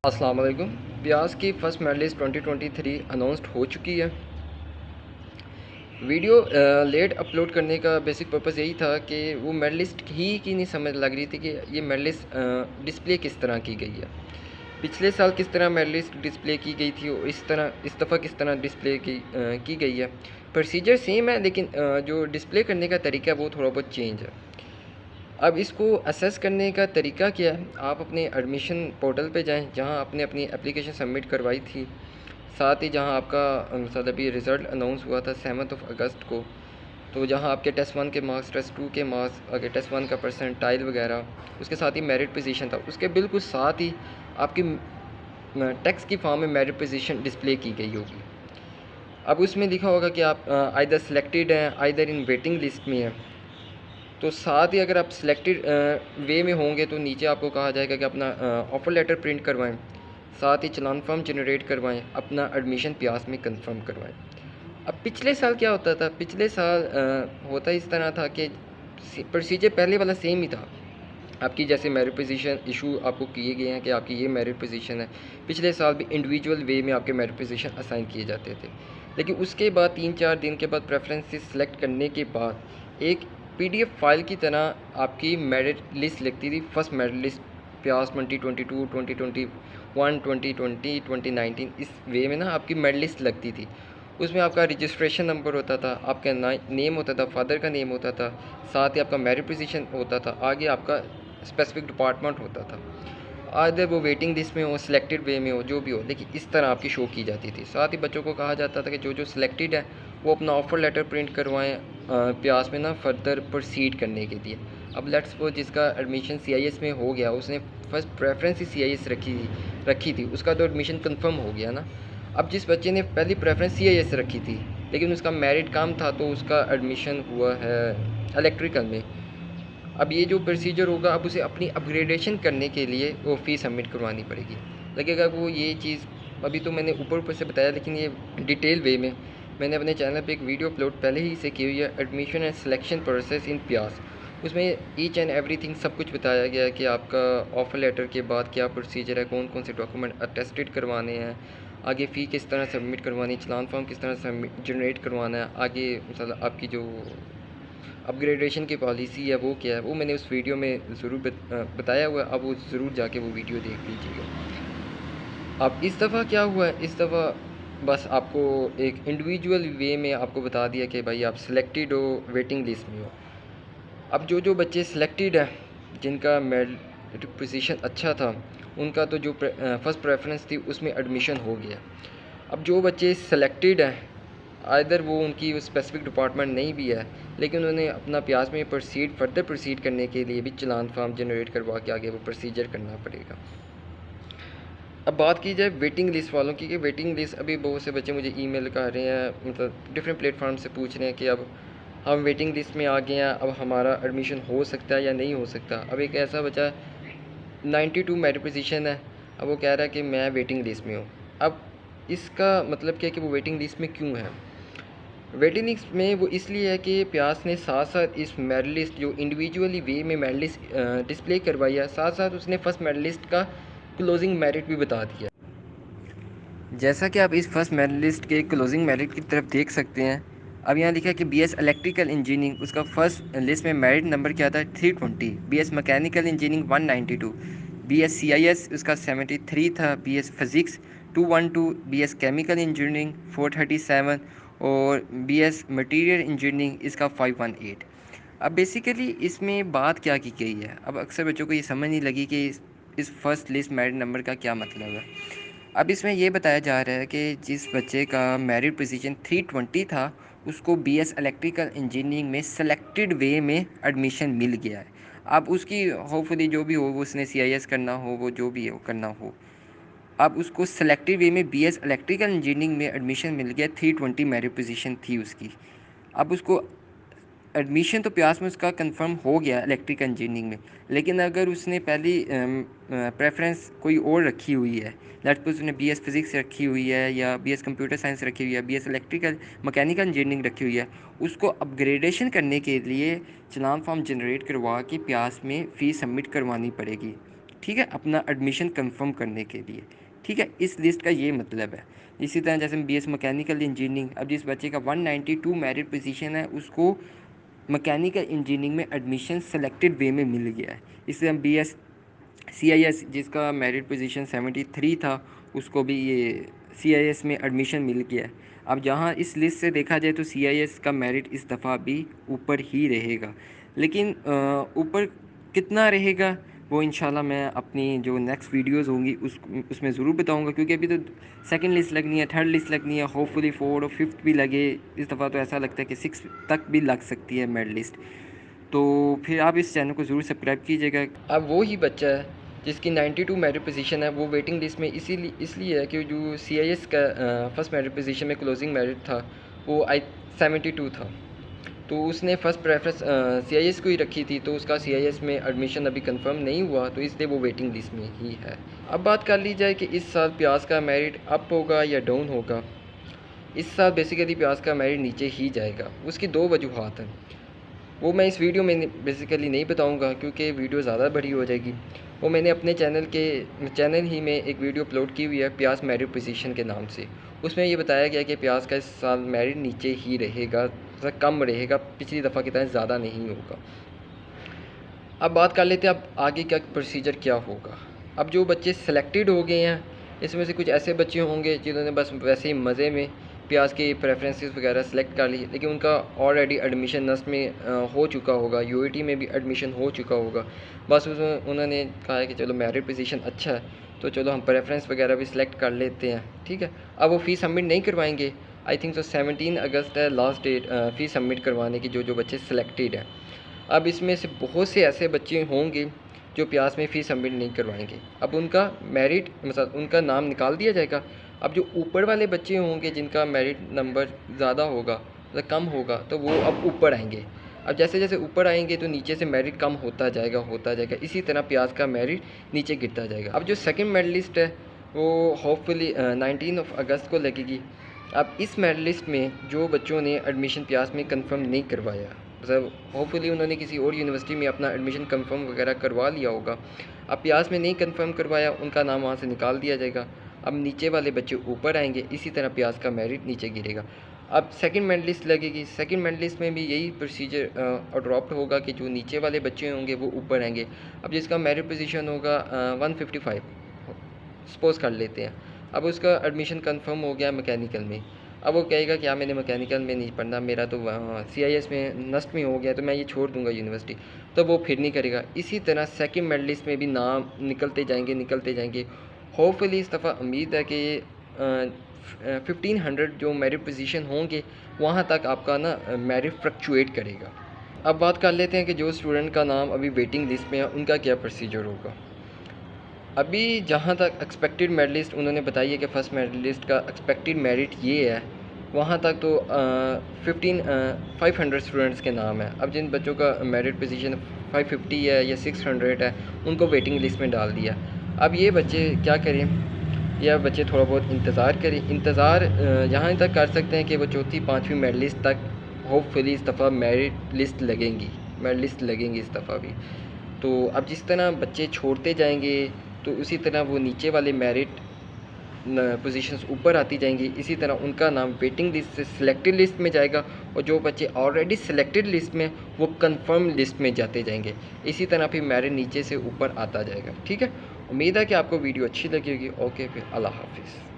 अस्सलाम वालेकुम। प्याज की फ़र्स्ट मेडलिस्ट 2023 अनाउंस्ड हो चुकी है। वीडियो लेट अपलोड करने का बेसिक पर्पस यही था कि वो मेडलिस्ट ही की नहीं समझ लग रही थी कि ये मेडलिस्ट डिस्प्ले किस तरह की गई है। पिछले साल किस तरह मेडलिस्ट डिस्प्ले की गई थी और इस दफ़ा किस तरह डिस्प्ले की गई है। प्रोसीजर सेम है, लेकिन जो डिस्प्ले करने का तरीका है वो थोड़ा बहुत चेंज है। अब इसको असेस करने का तरीका क्या है, आप अपने एडमिशन पोर्टल पे जाएं जहां आपने अपनी एप्लीकेशन सबमिट करवाई थी। साथ ही जहां आपका मतलब अभी रिज़ल्ट अनाउंस हुआ था 7 अगस्त को, तो जहां आपके टेस्ट 1 के मार्क्स, टेस्ट 2 के मार्क्स, आगे टेस्ट 1 का परसेंटाइल वगैरह, उसके साथ ही मेरिट पोजीशन था, उसके बिल्कुल साथ ही आपकी टेक्स्ट की फॉर्म में मेरिट पोजीशन डिस्प्ले की गई होगी। अब उसमें लिखा होगा कि आप आइदर सिलेक्टेड हैं, आइदर इन वेटिंग लिस्ट में हैं। तो साथ ही अगर आप सिलेक्टेड वे में होंगे तो नीचे आपको कहा जाएगा कि अपना ऑफ़र लेटर प्रिंट करवाएं, साथ ही चालान फॉर्म जनरेट करवाएं, अपना एडमिशन प्यास में कंफर्म करवाएं। अब पिछले साल क्या होता था, पिछले साल होता इस तरह था कि प्रोसीजर पहले वाला सेम ही था। आपकी जैसे मेरिट पोजीशन इशू आपको किए गए हैं कि आपकी ये मेरिट पोजीशन है, पिछले साल भी इंडिविजुअल वे में आपके मेरिट पोजीशन असाइन किए जाते थे। लेकिन उसके बाद 3-4 दिन के बाद प्रेफरेंसेस सेलेक्ट करने के बाद एक पीडीएफ फाइल की तरह आपकी मेरिट लिस्ट लगती थी। फर्स्ट मेरिट लिस्ट प्यास 2022, 2021, 2020, 2019, इस वे में ना आपकी मेरिट लिस्ट लगती थी। उसमें आपका रजिस्ट्रेशन नंबर होता था, आपका नेम होता था, फादर का नेम होता था, साथ ही आपका मेरिट पोजीशन होता था, आगे आपका स्पेसिफिक डिपार्टमेंट होता था। आधे वो वेटिंग लिस्ट में हो, सिलेक्टेड वे में हो, जो भी हो, लेकिन इस तरह आपकी शो की जाती थी। साथ ही बच्चों को कहा जाता था कि जो जो सिलेक्टेड है वो अपना ऑफ़र लेटर प्रिंट करवाएं प्यास में ना फर्दर प्रोसीड करने के लिए। अब लेट्स सपोज जिसका एडमिशन सीआईएस में हो गया, उसने फर्स्ट प्रेफरेंस ही सीआईएस रखी थी, उसका तो एडमिशन कंफर्म हो गया ना। अब जिस बच्चे ने पहली प्रेफरेंस सीआईएस रखी थी लेकिन उसका मेरिट कम था, तो उसका एडमिशन हुआ है इलेक्ट्रिकल में। अब ये जो प्रोसीजर होगा, अब उसे अपनी अपग्रेडेशन करने के लिए वो फ़ीस सबमिट करवानी पड़ेगी। लगेगा वो ये चीज़ अभी तो मैंने ऊपर ऊपर से बताया, लेकिन ये डिटेल वे में मैंने अपने चैनल पे एक वीडियो अपलोड पहले ही से की हुई है, admission and selection process in प्यास। उसमें ईच एंड एवरीथिंग सब कुछ बताया गया है कि आपका ऑफ़र लेटर के बाद क्या प्रोसीजर है, कौन कौन से डॉक्यूमेंट अटेस्टेड करवाने हैं, आगे फ़ी किस तरह सबमिट करवानी, चलान फॉर्म किस तरह सबमिट जनरेट करवाना है, आगे मतलब आपकी जो अपग्रेडेशन की पॉलिसी है वो क्या है, वो मैंने उस वीडियो में ज़रूर बताया हुआ है। अब वो ज़रूर जाके वो वीडियो देख लीजिएगा। अब इस दफ़ा क्या हुआ है, इस दफ़ा बस आपको एक इंडिविजुअल वे में आपको बता दिया कि भाई आप सिलेक्टेड हो, वेटिंग लिस्ट में हो। अब जो जो बच्चे सिलेक्टेड हैं, जिनका मेरिट पोजीशन अच्छा था, उनका तो जो फर्स्ट प्रेफरेंस थी उसमें एडमिशन हो गया। अब जो बच्चे सिलेक्टेड हैं, आइदर वो उनकी स्पेसिफिक डिपार्टमेंट नहीं भी है, लेकिन उन्हें अपना प्यास में फर्दर प्रोसीड करने के लिए भी चालान फॉर्म जनरेट करवा के आगे वो प्रोसीजर करना पड़ेगा। अब बात की जाए वेटिंग लिस्ट वालों की, कि वेटिंग लिस्ट अभी बहुत से बच्चे मुझे ईमेल कर रहे हैं, मतलब डिफरेंट प्लेटफॉर्म से पूछ रहे हैं कि अब हम वेटिंग लिस्ट में आ गए हैं, अब हमारा एडमिशन हो सकता है या नहीं हो सकता। अब एक ऐसा बच्चा 92 मेरिट पोजीशन है, अब वो कह रहा है कि मैं वेटिंग लिस्ट में हूँ। अब इसका मतलब क्या है कि वो वेटिंग लिस्ट में क्यों है। वेटिंग लिस्ट में वो इसलिए है कि प्यास ने साथ साथ इस मेडलिस्ट जो इंडिविजुअली वे में मेडलिस्ट डिस्प्ले करवाई है, साथ साथ उसने फर्स्ट मेडलिस्ट का क्लोजिंग मेरिट भी बता दिया। जैसा कि आप इस फर्स्ट मेडलिस्ट के क्लोजिंग मेरिट की तरफ देख सकते हैं, अब यहाँ लिखा है कि बीएस इलेक्ट्रिकल इंजीनियरिंग, उसका फर्स्ट लिस्ट में मेरिट नंबर क्या था 320, BS mechanical engineering 192, BS CIS उसका 73 था, BS physics 212, BS chemical engineering 437 और बीएस मटेरियल इंजीनियरिंग इसका 518। अब बेसिकली इसमें बात क्या की गई है, अब अक्सर बच्चों को ये समझ नहीं लगी कि इस फर्स्ट लिस्ट मेरिट नंबर का क्या मतलब है। अब इसमें ये बताया जा रहा है कि जिस बच्चे का मेरिट पोजीशन 320 था, उसको बीएस इलेक्ट्रिकल इंजीनियरिंग में सेलेक्टेड वे में एडमिशन मिल गया है। अब उसकी होपफुली जो भी हो, वो उसने सीआईएस करना हो, वो जो भी हो करना हो, अब उसको सेलेक्टेड वे में बीएस इलेक्ट्रिकल इंजीनियरिंग में एडमिशन मिल गया। 320 मेरिट पोजीशन थी उसकी। अब उसको एडमिशन तो प्यास में उसका कंफर्म हो गया इलेक्ट्रिकल इंजीनियरिंग में, लेकिन अगर उसने पहली प्रेफरेंस कोई और रखी हुई है, लेट्स सपोज उसने बीएस फिज़िक्स रखी हुई है या बीएस कंप्यूटर साइंस रखी हुई है, बीएस इलेक्ट्रिकल मैकेनिकल इंजीनियरिंग रखी हुई है, उसको अपग्रेडेशन करने के लिए चलान फॉर्म जनरेट करवा के प्यास में फ़ीस सबमिट करवानी पड़ेगी। ठीक है, अपना एडमिशन कंफर्म करने के लिए। ठीक है, इस लिस्ट का ये मतलब है। इसी तरह जैसे बीएस मैकेनिकल इंजीनियरिंग, अब जिस बच्चे का 192 मेरिट पोजीशन है उसको मैकेनिकल इंजीनियरिंग में एडमिशन सेलेक्टेड वे में मिल गया है। इससे हम बीएस सीआईएस जिसका मेरिट पोजीशन 73 था उसको भी ये सीआईएस में एडमिशन मिल गया है। अब जहाँ इस लिस्ट से देखा जाए तो सीआईएस का मेरिट इस दफ़ा भी ऊपर ही रहेगा, लेकिन ऊपर कितना रहेगा वो इंशाल्लाह मैं अपनी जो नेक्स्ट वीडियोस होंगी उसमें ज़रूर बताऊंगा, क्योंकि अभी तो सेकंड लिस्ट लगनी है, थर्ड लिस्ट लगनी है, होपफुली फोर्थ और फिफ्थ भी लगे। इस दफ़ा तो ऐसा लगता है कि 6 तक भी लग सकती है मेरिट लिस्ट। तो फिर आप इस चैनल को ज़रूर सब्सक्राइब कीजिएगा। अब वो ही बच्चा है जिसकी 92 मेरिट पोजीशन है, वो वेटिंग लिस्ट में इसलिए है कि जो सीआईएस का फर्स्ट मेरिट पोजीशन में क्लोजिंग मेरिट था वो 72 था, तो उसने फ़र्स्ट प्रेफरेंस सीआईएस को ही रखी थी, तो उसका सीआईएस में एडमिशन अभी कंफर्म नहीं हुआ, तो इसलिए वो वेटिंग लिस्ट में ही है। अब बात कर ली जाए कि इस साल प्याज का मेरिट अप होगा या डाउन होगा। इस साल बेसिकली प्याज का मेरिट नीचे ही जाएगा। उसकी दो वजूहात हैं, वो मैं इस वीडियो में बेसिकली नहीं बताऊंगा क्योंकि वीडियो ज़्यादा बड़ी हो जाएगी। वो मैंने अपने चैनल ही में एक वीडियो अपलोड की हुई है प्याज मेरिट पोजीशन के नाम से। उसमें ये बताया गया कि प्याज का इस साल मेरिट नीचे ही रहेगा, कम रहेगा, पिछली दफ़ा की तरह ज़्यादा नहीं होगा। अब बात कर लेते हैं अब आगे का प्रोसीजर क्या होगा। अब जो बच्चे सेलेक्टेड हो गए हैं इसमें से कुछ ऐसे बच्चे होंगे जिन्होंने बस वैसे ही मज़े में प्याज के प्रेफरेंसेस वगैरह सेलेक्ट कर ली, लेकिन उनका ऑलरेडी एडमिशन नस्ट में हो चुका होगा, यूईटी में भी एडमिशन हो चुका होगा। बस उसमें उन्होंने कहा है कि चलो मेरिट पोजीशन अच्छा है तो चलो हम प्रेफरेंस वगैरह भी सिलेक्ट कर लेते हैं। ठीक है, अब वो फ़ीस सबमिट नहीं करवाएंगे। आई थिंक तो 17 अगस्त है लास्ट डेट फ़ीस सबमिट करवाने की, जो बच्चे सेलेक्टेड हैं। अब इसमें से बहुत से ऐसे बच्चे होंगे जो प्यास में फ़ीस सबमिट नहीं करवाएंगे। अब उनका मेरिट मतलब उनका नाम निकाल दिया जाएगा। अब जो ऊपर वाले बच्चे होंगे जिनका मेरिट नंबर ज़्यादा होगा मतलब कम होगा, तो वो अब ऊपर आएंगे। अब जैसे जैसे ऊपर आएंगे तो नीचे से मेरिट कम होता जाएगा। इसी तरह प्याज का मेरिट नीचे गिरता जाएगा। अब जो सेकंड मेरिट लिस्ट है वो होपफुली 19 अगस्त को लगेगी। अब इस मेरिट लिस्ट में जो बच्चों ने एडमिशन प्याज में कंफर्म नहीं करवाया, मतलब होपफुली उन्होंने किसी और यूनिवर्सिटी में अपना एडमिशन कंफर्म वगैरह करवा लिया होगा, अब प्याज में नहीं कंफर्म करवाया, उनका नाम वहाँ से निकाल दिया जाएगा। अब नीचे वाले बच्चे ऊपर आएंगे, इसी तरह प्याज का मेरिट नीचे गिरेगा। अब सेकंड मेरिट लिस्ट लगेगी, सेकंड मेरिट लिस्ट में भी यही प्रोसीजर अडॉप्ट होगा कि जो नीचे वाले बच्चे होंगे वो ऊपर आएंगे। अब जिसका मेरिट पोजीशन होगा 155 सपोज़ कर लेते हैं, अब उसका एडमिशन कंफर्म हो गया मैकेनिकल में। अब वो कहेगा कि मैंने मैकेनिकल में नहीं पढ़ना, मेरा तो सीआईएस में नस्ट में हो गया, तो मैं ये छोड़ दूंगा यूनिवर्सिटी, तो वो फिर नहीं करेगा। इसी तरह सेकंड मेरिट लिस्ट में भी नाम निकलते जाएंगे। होपफुली इस दफ़ा उम्मीद है कि 1500 जो मेरिट पोजीशन होंगे वहाँ तक आपका ना मेरिट फ्लक्चुएट करेगा। अब बात कर लेते हैं कि जो स्टूडेंट का नाम अभी वेटिंग लिस्ट में है उनका क्या प्रोसीजर होगा। अभी जहाँ तक एक्सपेक्टेड मेरिट लिस्ट उन्होंने बताई है कि फ़र्स्ट मेरिट लिस्ट का एक्सपेक्टेड मेरिट ये है, वहाँ तक तो 500 स्टूडेंट्स के नाम है। अब जिन बच्चों का मेरिट पोजीशन 550 है या 600 है उनको वेटिंग लिस्ट में डाल दिया। अब ये बच्चे क्या करें, या बच्चे थोड़ा बहुत इंतज़ार करें। इंतज़ार यहाँ तक कर सकते हैं कि वो चौथी पाँचवीं मेरिट लिस्ट तक होपफुली इस दफ़ा मेरिट लिस्ट लगेंगी इस दफ़ा भी। तो अब जिस तरह बच्चे छोड़ते जाएंगे तो उसी तरह वो नीचे वाले मेरिट पोजीशंस ऊपर आती जाएंगी, इसी तरह उनका नाम वेटिंग लिस्ट से सिलेक्टेड लिस्ट में जाएगा, और जो बच्चे ऑलरेडी सिलेक्टेड लिस्ट में वो कंफर्म लिस्ट में जाते जाएंगे। इसी तरह फिर मेरिट नीचे से ऊपर आता जाएगा। ठीक है, उम्मीद है कि आपको वीडियो अच्छी लगी होगी। ओके, फिर अल्लाह हाफिज़।